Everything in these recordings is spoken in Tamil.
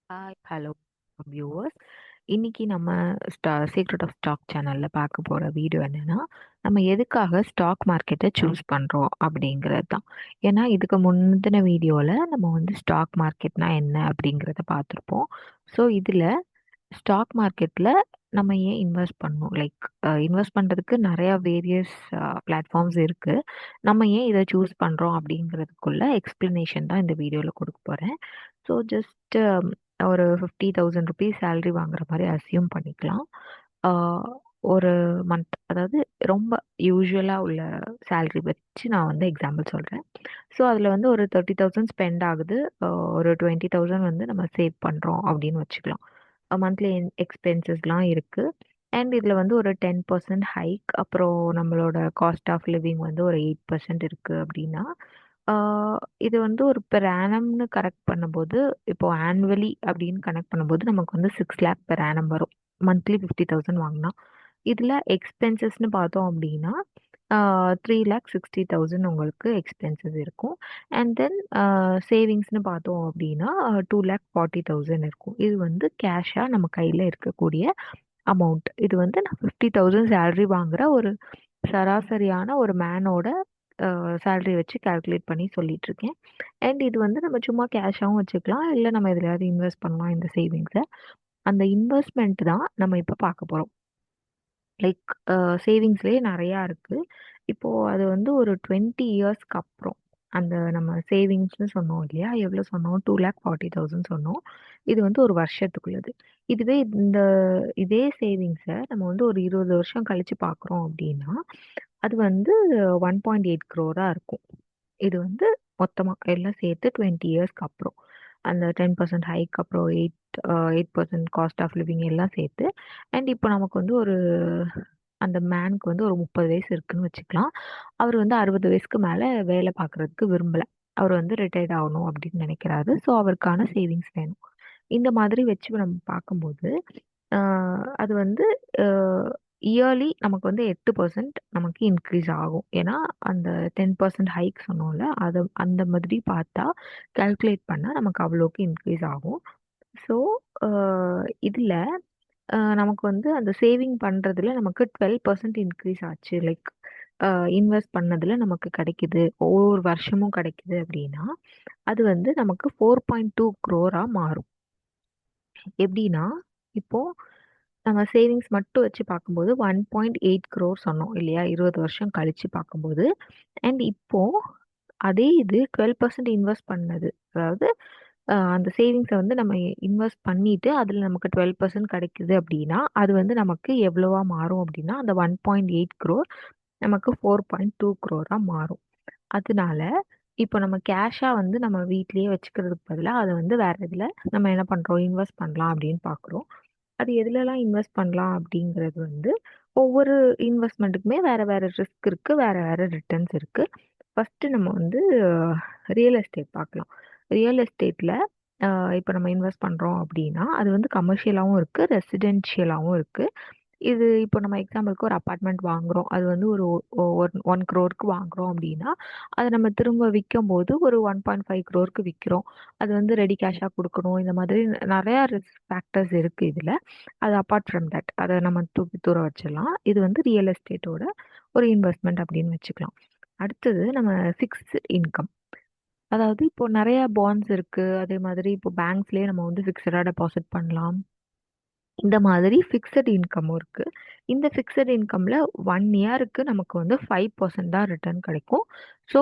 Hi hello viewers. இன்னைக்கு நம்ம சீக்ரெட் ஆஃப் ஸ்டாக் சேனல்ல பார்க்க போற வீடியோ என்னன்னா, நம்ம எதுக்காக ஸ்டாக் மார்க்கெட்டை சூஸ் பண்றோம் அப்படிங்கிறது தான். ஏன்னா இதுக்கு முந்தின வீடியோல நம்ம வந்து ஸ்டாக் மார்க்கெட்னா என்ன அப்படிங்கிறத பார்த்துருப்போம். ஸோ இதுல ஸ்டாக் மார்க்கெட்ல நம்ம ஏன் இன்வெஸ்ட் பண்ணணும், லைக் இன்வெஸ்ட் பண்றதுக்கு நிறைய வேரியஸ் பிளாட்ஃபார்ம்ஸ் இருக்கு. நம்ம ஏன் இதை சூஸ் பண்றோம் அப்படிங்கிறதுக்குள்ள எக்ஸ்பிளனேஷன் தான் இந்த வீடியோல கொடுக்க போறேன். ஸோ ஜஸ்ட் ஒரு 50,000 ருபீஸ் சேலரி வாங்குற மாதிரி அசியூம் பண்ணிக்கலாம். ஆஹ் ஒரு மந்த், அதாவது ரொம்ப யூஸ்வலாக உள்ள சேலரி வச்சு நான் வந்து எக்ஸாம்பிள் சொல்கிறேன். ஸோ அதில் வந்து ஒரு 30,000 ஸ்பெண்ட் ஆகுது. ஒரு 20,000 வந்து நம்ம சேவ் பண்ணுறோம் அப்படின்னு வச்சுக்கலாம். மந்த்லி எக்ஸ்பென்சஸ்லாம் இருக்குது. அண்ட் இதில் வந்து ஒரு 10% ஹைக், அப்புறம் நம்மளோட காஸ்ட் ஆஃப் லிவிங் வந்து ஒரு 8% இருக்குது அப்படின்னா, இது வந்து ஒரு பெர் ஆனம்னு கரெக்ட் பண்ணும்போது, இப்போ ஆனுவலி அப்படின்னு கனெக்ட் பண்ணும்போது நமக்கு வந்து 6 லேக் பெர் ஆனம் வரும். மந்த்லி 50,000 வாங்கினா. இதில் எக்ஸ்பென்சஸ்னு பார்த்தோம் அப்படின்னா 3,60,000 உங்களுக்கு எக்ஸ்பென்சஸ் இருக்கும். அண்ட் தென் சேவிங்ஸ்னு பார்த்தோம் அப்படின்னா 2,40,000 இருக்கும். இது வந்து கேஷாக நம்ம கையில் இருக்கக்கூடிய அமௌண்ட். இது வந்து நான் 50,000 சேலரி வாங்குற ஒரு சராசரியான ஒரு மேனோட சேலரி வச்சு கால்குலேட் பண்ணி சொல்லிட்டு இருக்கேன். அண்ட் இது வந்து நம்ம சும்மா கேஷாகவும் வச்சுக்கலாம், இல்லை நம்ம எதுலையாவது இன்வெஸ்ட் பண்ணலாம் இந்த சேவிங்ஸை. அந்த இன்வெஸ்ட்மெண்ட் தான் நம்ம இப்போ பார்க்க போகிறோம். லைக் சேவிங்ஸ்லேயே நிறையா இருக்குது. இப்போது அது வந்து ஒரு 20 இயர்ஸ்க்கு அப்புறம் அந்த நம்ம சேவிங்ஸ்னு சொன்னோம் இல்லையா, எவ்வளோ சொன்னோம், 2,40,000 சொன்னோம். இது வந்து ஒரு வருஷத்துக்குள்ளது. இதுவே இதே சேவிங்ஸை நம்ம வந்து ஒரு 20 வருஷம் கழிச்சு பார்க்குறோம் அப்படின்னா, அது வந்து 1.8 crore இருக்கும். இது வந்து மொத்தமாக எல்லாம் சேர்த்து 20 இயர்ஸ்க்கு அப்புறம் அந்த 10% ஹைக், அப்புறம் 8% காஸ்ட் ஆஃப் லிவிங் எல்லாம் சேர்த்து. அண்ட் இப்போ நமக்கு வந்து அந்த மேனுக்கு வந்து ஒரு 30 வயசு இருக்குன்னு வச்சுக்கலாம். அவர் வந்து 60 வயசுக்கு மேலே வேலை பார்க்குறதுக்கு விரும்பலை. அவர் வந்து ரிட்டையர்ட் ஆகணும் அப்படின்னு நினைக்கிறாரு. ஸோ அவருக்கான சேவிங்ஸ் வேணும். இந்த மாதிரி வச்சு நம்ம பார்க்கும்போது அது வந்து இயர்லி நமக்கு வந்து 8% நமக்கு இன்க்ரீஸ் ஆகும். ஏன்னா அந்த 10% ஹைக் சொன்னோம்ல, அதை அந்த மாதிரி பார்த்தா கால்குலேட் பண்ணால் நமக்கு அவ்வளோக்கு இன்க்ரீஸ் ஆகும். ஸோ இதில் நமக்கு வந்து அந்த சேவிங் பண்ணுறதுல நமக்கு 12% இன்க்ரீஸ் ஆச்சு. லைக் இன்வெஸ்ட் பண்ணதில் நமக்கு கிடைக்குது, ஒவ்வொரு வருஷமும் கிடைக்குது அப்படின்னா, அது வந்து நமக்கு 4.2 crore மாறும். எப்படின்னா, இப்போ நம்ம சேவிங்ஸ் மட்டும் வச்சு பார்க்கும்போது 1.8 crore சொன்னோம் இல்லையா, 20 வருஷம் கழிச்சு பார்க்கும்போது. அண்ட் இப்போ அதே இது 12% இன்வெஸ்ட் பண்ணது, அதாவது அந்த சேவிங்ஸை வந்து நம்ம இன்வெஸ்ட் பண்ணிட்டு அதில் நமக்கு 12% கிடைக்குது அப்படின்னா, அது வந்து நமக்கு எவ்வளவா மாறும் அப்படின்னா, அந்த 1.8 crore நமக்கு 4.2 crore மாறும். அதனால இப்போ நம்ம கேஷாக வந்து நம்ம வீட்லேயே வச்சுக்கிறதுக்கு பதிலாக அதை வந்து வேற இதில் நம்ம என்ன பண்ணுறோம், இன்வெஸ்ட் பண்ணலாம் அப்படின்னு பார்க்குறோம். அது எதுலலாம் இன்வெஸ்ட் பண்ணலாம் அப்படிங்கிறது வந்து ஒவ்வொரு இன்வெஸ்ட்மெண்ட்டுக்குமே வேற வேற ரிஸ்க் இருக்கு, வேற வேற ரிட்டர்ன்ஸ் இருக்கு. ஃபர்ஸ்ட் நம்ம வந்து ரியல் எஸ்டேட் பார்க்கலாம். ரியல் எஸ்டேட்ல இப்போ நம்ம இன்வெஸ்ட் பண்றோம் அப்படின்னா, அது வந்து கமர்ஷியலாகவும் இருக்கு, ரெசிடென்ஷியலாகவும் இருக்கு. இது இப்போ நம்ம எக்ஸாம்பிளுக்கு ஒரு அப்பார்ட்மெண்ட் வாங்குறோம், அது வந்து ஒரு 1 crore வாங்குறோம் அப்படின்னா, அதை நம்ம திரும்ப விற்கும் போது ஒரு 1.5 crore விற்கிறோம். அது வந்து ரெடி கேஷாக கொடுக்கணும். இந்த மாதிரி நிறையா ரிஸ்க் ஃபேக்டர்ஸ் இருக்குது இதில். அது அப்பார்ட் ஃப்ரம் தட் அதை நம்ம தூக்கி தூர வச்சிடலாம். இது வந்து ரியல் எஸ்டேட்டோட ஒரு இன்வெஸ்ட்மெண்ட் அப்படின்னு வச்சுக்கலாம். அடுத்தது நம்ம ஃபிக்ஸ்டு இன்கம். அதாவது இப்போ நிறைய பாண்ட்ஸ் இருக்கு, அதே மாதிரி இப்போ பேங்க்ஸ்லயே நம்ம வந்து ஃபிக்ஸடா டெபாசிட் பண்ணலாம். இந்த மாதிரி ஃபிக்ஸட் இன்கமும் இருக்கு. இந்த ஃபிக்ஸட் இன்கம்ல 1 இயருக்கு நமக்கு வந்து 5% தான் ரிட்டர்ன் கிடைக்கும். ஸோ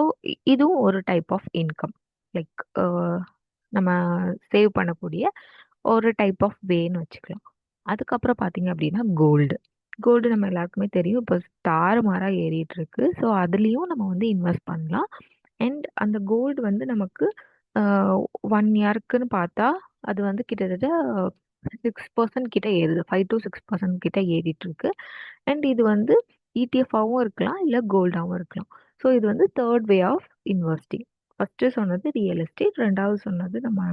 இதுவும் ஒரு டைப் ஆஃப் இன்கம். லைக் நம்ம சேவ் பண்ணக்கூடிய ஒரு டைப் ஆஃப் வேன்னு வச்சுக்கலாம். அதுக்கப்புறம் பார்த்தீங்க அப்படின்னா கோல்டு. கோல்டு நம்ம எல்லாருக்குமே தெரியும், இப்போ தாறுமாறா ஏறிட்டு இருக்கு. ஸோ அதுலேயும் நம்ம வந்து இன்வெஸ்ட் பண்ணலாம். அண்ட் அந்த கோல்டு வந்து நமக்கு 1 இயருக்குன்னு பார்த்தா அது வந்து கிட்டத்தட்ட 6% கிட்ட ஏறுது, 5 to 6% கிட்ட ஏறிட்டு இருக்கு. அண்ட் இது வந்து இடிஎஃபாகவும் இருக்கலாம், இல்லை கோல்டாகவும் இருக்கலாம். ஸோ இது வந்து third way of investing. First சொன்னது ரியல் எஸ்டேட், ரெண்டாவது சொன்னது நம்ம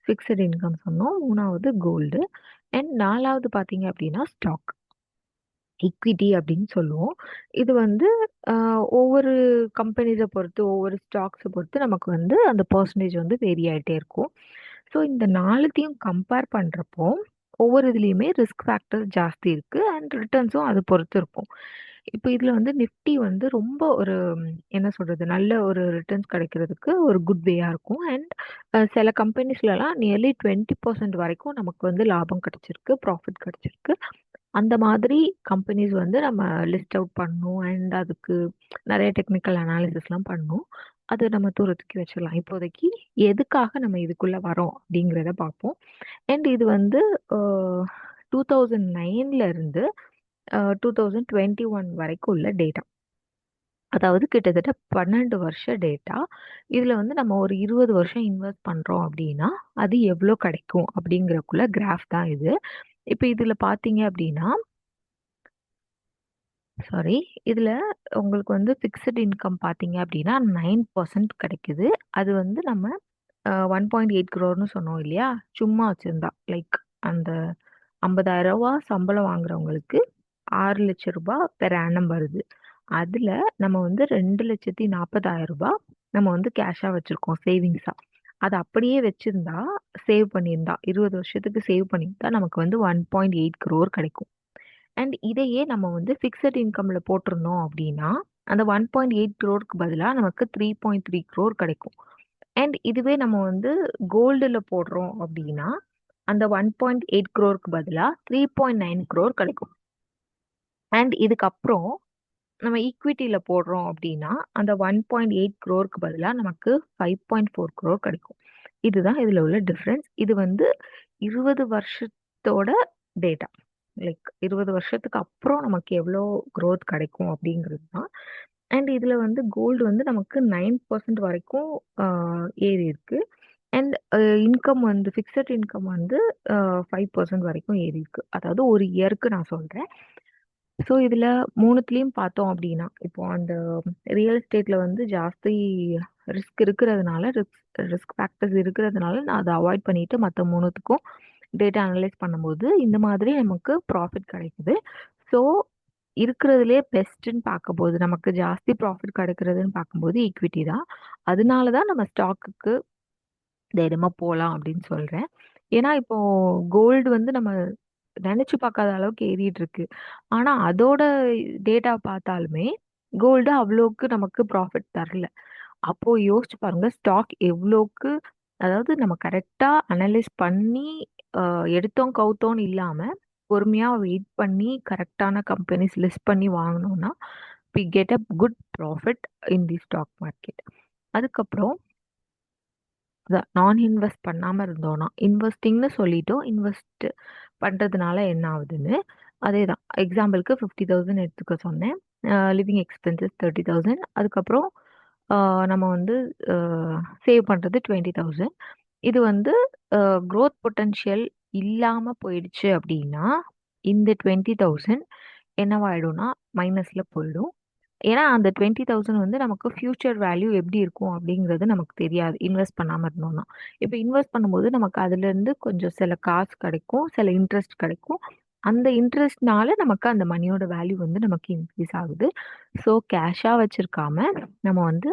ஃபிக்ஸட் இன்கம் சொன்னோம், மூணாவது கோல்டு. அண்ட் நாலாவது பார்த்தீங்க அப்படின்னா ஸ்டாக், ஈக்விட்டி அப்படின்னு சொல்லுவோம். இது வந்து ஒவ்வொரு கம்பெனிஸை பொறுத்து, ஒவ்வொரு ஸ்டாக்ஸை பொறுத்து நமக்கு வந்து அந்த பர்சன்டேஜ் வந்து வேரி ஆகிட்டே இருக்கும். ஸோ இந்த 4த்தையும் கம்பேர் பண்ணுறப்போ ஒவ்வொரு இதுலேயுமே ரிஸ்க் ஃபேக்டர்ஸ் ஜாஸ்தி இருக்குது அண்ட் ரிட்டர்ன்ஸும் அது பொறுத்து இருக்கும். இப்போ இதில் வந்து நிஃப்டி வந்து ரொம்ப ஒரு என்ன சொல்கிறது, நல்ல ஒரு ரிட்டர்ன்ஸ் கிடைக்கிறதுக்கு ஒரு குட் வேயாக இருக்கும். அண்ட் சில கம்பெனிஸ்லலாம் நியர்லி 20% வரைக்கும் நமக்கு வந்து லாபம் கிடைச்சிருக்கு, ப்ராஃபிட் கிடைச்சிருக்கு. அந்த மாதிரி கம்பெனிஸ் வந்து நம்ம லிஸ்ட் அவுட் பண்ணணும் அண்ட் அதுக்கு நிறைய டெக்னிக்கல் அனாலிசிஸ்லாம் பண்ணணும். அது நம்ம தூரத்துக்கு வச்சிடலாம். இப்போதைக்கு எதுக்காக நம்ம இதுக்குள்ளே வரோம் அப்படிங்கிறத பார்ப்போம். அண்ட் இது வந்து 2009ல இருந்து 2021 வரைக்கும் உள்ள டேட்டா. அதாவது கிட்டத்தட்ட 12 வருஷ டேட்டா. இதில் வந்து நம்ம ஒரு 20 வருஷம் இன்வெஸ்ட் பண்ணுறோம் அப்படின்னா அது எவ்வளோ கிடைக்கும் அப்படிங்கிறக்குள்ள கிராஃப் தான் இது. இப்போ இதில் பார்த்தீங்க அப்படின்னா சாரி, இதில் உங்களுக்கு வந்து ஃபிக்ஸட் இன்கம் பார்த்தீங்க அப்படின்னா 9% கிடைக்குது. அது வந்து நம்ம 1.8 க்ரோர்னு சொன்னோம் இல்லையா, சும்மா வச்சுருந்தா லைக் அந்த 50,000 ரூபா சம்பளம் வாங்குறவங்களுக்கு 6 லட்ச ரூபா பெர் ஆனம் வருது. அதில் நம்ம வந்து 2,40,000 ரூபா நம்ம வந்து கேஷாக வச்சுருக்கோம் சேவிங்ஸாக. அது அப்படியே வச்சுருந்தா, சேவ் பண்ணியிருந்தா 20 வருஷத்துக்கு சேவ் பண்ணியிருந்தா நமக்கு வந்து 1.8 க்ரோர் கிடைக்கும். அண்ட் இதையே நம்ம வந்து ஃபிக்ஸட் இன்கம்ல போட்டிருந்தோம் அப்படின்னா அந்த 1.8 க்ரோருக்கு பதிலாக நமக்கு 3.3 க்ரோர் கிடைக்கும். அண்ட் இதுவே நம்ம வந்து கோல்டில் போடுறோம் அப்படின்னா அந்த 1.8 க்ரோருக்கு பதிலாக 3.9 க்ரோர் கிடைக்கும். அண்ட் இதுக்கப்புறம் நம்ம ஈக்விட்டியில் போடுறோம் அப்படின்னா அந்த 1.8 க்ரோருக்கு பதிலாக நமக்கு 5.4 க்ரோர் கிடைக்கும். இதுதான் இதில் உள்ள டிஃப்ரென்ஸ். இது வந்து 20 வருஷத்தோட டேட்டா. லைக் 20 வருஷத்துக்கு அப்புறம் நமக்கு எவ்வளோ க்ரோத் கிடைக்கும் அப்படிங்கிறது தான். அண்ட் இதில் வந்து கோல்டு வந்து நமக்கு 9% வரைக்கும் ஏறி இருக்கு. அண்ட் இன்கம் வந்து ஃபிக்ஸட் இன்கம் வந்து 5% வரைக்கும் ஏறி இருக்கு. அதாவது ஒரு இயருக்கு நான் சொல்கிறேன். ஸோ இதில் மூணுத்துலேயும் பார்த்தோம் அப்படின்னா இப்போ அந்த ரியல் எஸ்டேட்டில் வந்து ஜாஸ்தி ரிஸ்க் இருக்கிறதுனால ரிஸ்க் ஃபேக்டர்ஸ் இருக்கிறதுனால நான் அதை அவாய்ட் பண்ணிட்டு மற்ற மூணுத்துக்கும் டேட்டா அனலைஸ் பண்ணும்போது இந்த மாதிரி நமக்கு ப்ராஃபிட் கிடைக்குது. ஸோ இருக்கிறதுலே பெஸ்ட்டுன்னு பார்க்கும்போது நமக்கு ஜாஸ்தி ப்ராஃபிட் கிடைக்கிறதுன்னு பார்க்கும்போது ஈக்விட்டி தான். அதனால தான் நம்ம ஸ்டாக்குக்கு தைரியமாக போகலாம் அப்படின்னு சொல்கிறேன். ஏன்னா இப்போ கோல்டு வந்து நம்ம நினச்சி பார்க்காத அளவுக்கு ஏறிட்டு இருக்கு. ஆனால் அதோட டேட்டா பார்த்தாலுமே கோல்டு அவ்வளோக்கு நமக்கு ப்ராஃபிட் தரல. அப்போ யோசிச்சு பாருங்க ஸ்டாக் எவ்வளோக்கு, அதாவது நம்ம கரெக்டாக அனலைஸ் பண்ணி எடுத்தோம் கவுத்தோன்னு இல்லாமல் பொறுமையாக வெயிட் பண்ணி கரெக்டான கம்பெனிஸ் லிஸ்ட் பண்ணி வாங்கினோம்னா we get a good profit in the stock market. அதுக்கப்புறம் நான் இன்வெஸ்ட் பண்ணாமல் இருந்தோன்னா இன்வெஸ்டிங்னு சொல்லிட்டோம். இன்வெஸ்ட் பண்ணுறதுனால என்ன ஆகுதுன்னு அதே தான். எக்ஸாம்பிளுக்கு 50,000 எடுத்துக்க சொன்னேன். Living expenses 30,000. அதுக்கப்புறம் நம்ம வந்து சேவ் பண்ணுறது 20,000. இது வந்து க்ரோத் பொட்டன்ஷியல் இல்லாமல் போயிடுச்சு அப்படின்னா இந்த 20,000 என்னவாயிடும்னா மைனஸில் போயிடும். ஏன்னா அந்த 20,000 வந்து நமக்கு ஃபியூச்சர் வேல்யூ எப்படி இருக்கும் அப்படிங்கிறது நமக்கு தெரியாது இன்வெஸ்ட் பண்ணாமல் இருந்தோம்னா. இப்போ இன்வெஸ்ட் பண்ணும்போது நமக்கு அதுலேருந்து கொஞ்சம் சில காசு கிடைக்கும், சில இன்ட்ரெஸ்ட் கிடைக்கும். அந்த இன்ட்ரெஸ்ட்னால நமக்கு அந்த மணியோட வேல்யூ வந்து நமக்கு இன்க்ரீஸ் ஆகுது. ஸோ கேஷாக வச்சுருக்காம நம்ம வந்து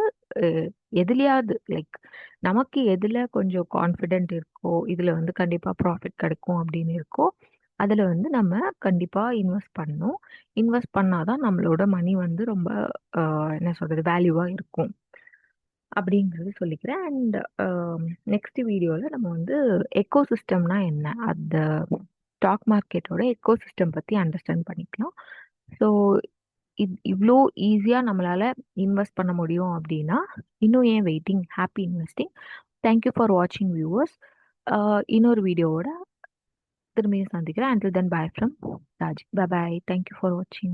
எதுலையாவது லைக் நமக்கு எதில் கொஞ்சம் கான்ஃபிடென்ட் இருக்கோ இதில் வந்து கண்டிப்பாக ப்ராஃபிட் கிடைக்கும் அப்படின்னு இருக்கோ அதில் வந்து நம்ம கண்டிப்பாக இன்வெஸ்ட் பண்ணணும். இன்வெஸ்ட் பண்ணால் தான் நம்மளோட மணி வந்து ரொம்ப என்ன சொல்கிறது வேல்யூவாக இருக்கும் அப்படிங்கிறது சொல்லிக்கிறேன். அண்ட் நெக்ஸ்ட் வீடியோவில் நம்ம வந்து எக்கோசிஸ்டம்னா என்ன, அந்த ஸ்டாக் மார்க்கெட்டோட எக்கோசிஸ்டம் பற்றி அண்டர்ஸ்டாண்ட் பண்ணிக்கலாம். ஸோ இவ்வளோ ஈஸியாக நம்மளால் இன்வெஸ்ட் பண்ண முடியும் அப்படின்னா இன்னும் ஏன் waiting, happy investing. Thank you for வாட்சிங் வியூவர்ஸ். இன்னொரு வீடியோவோட திரும்பியும் சந்திக்கிறேன். until then bye from Raj. Bye bye. Thank you for watching.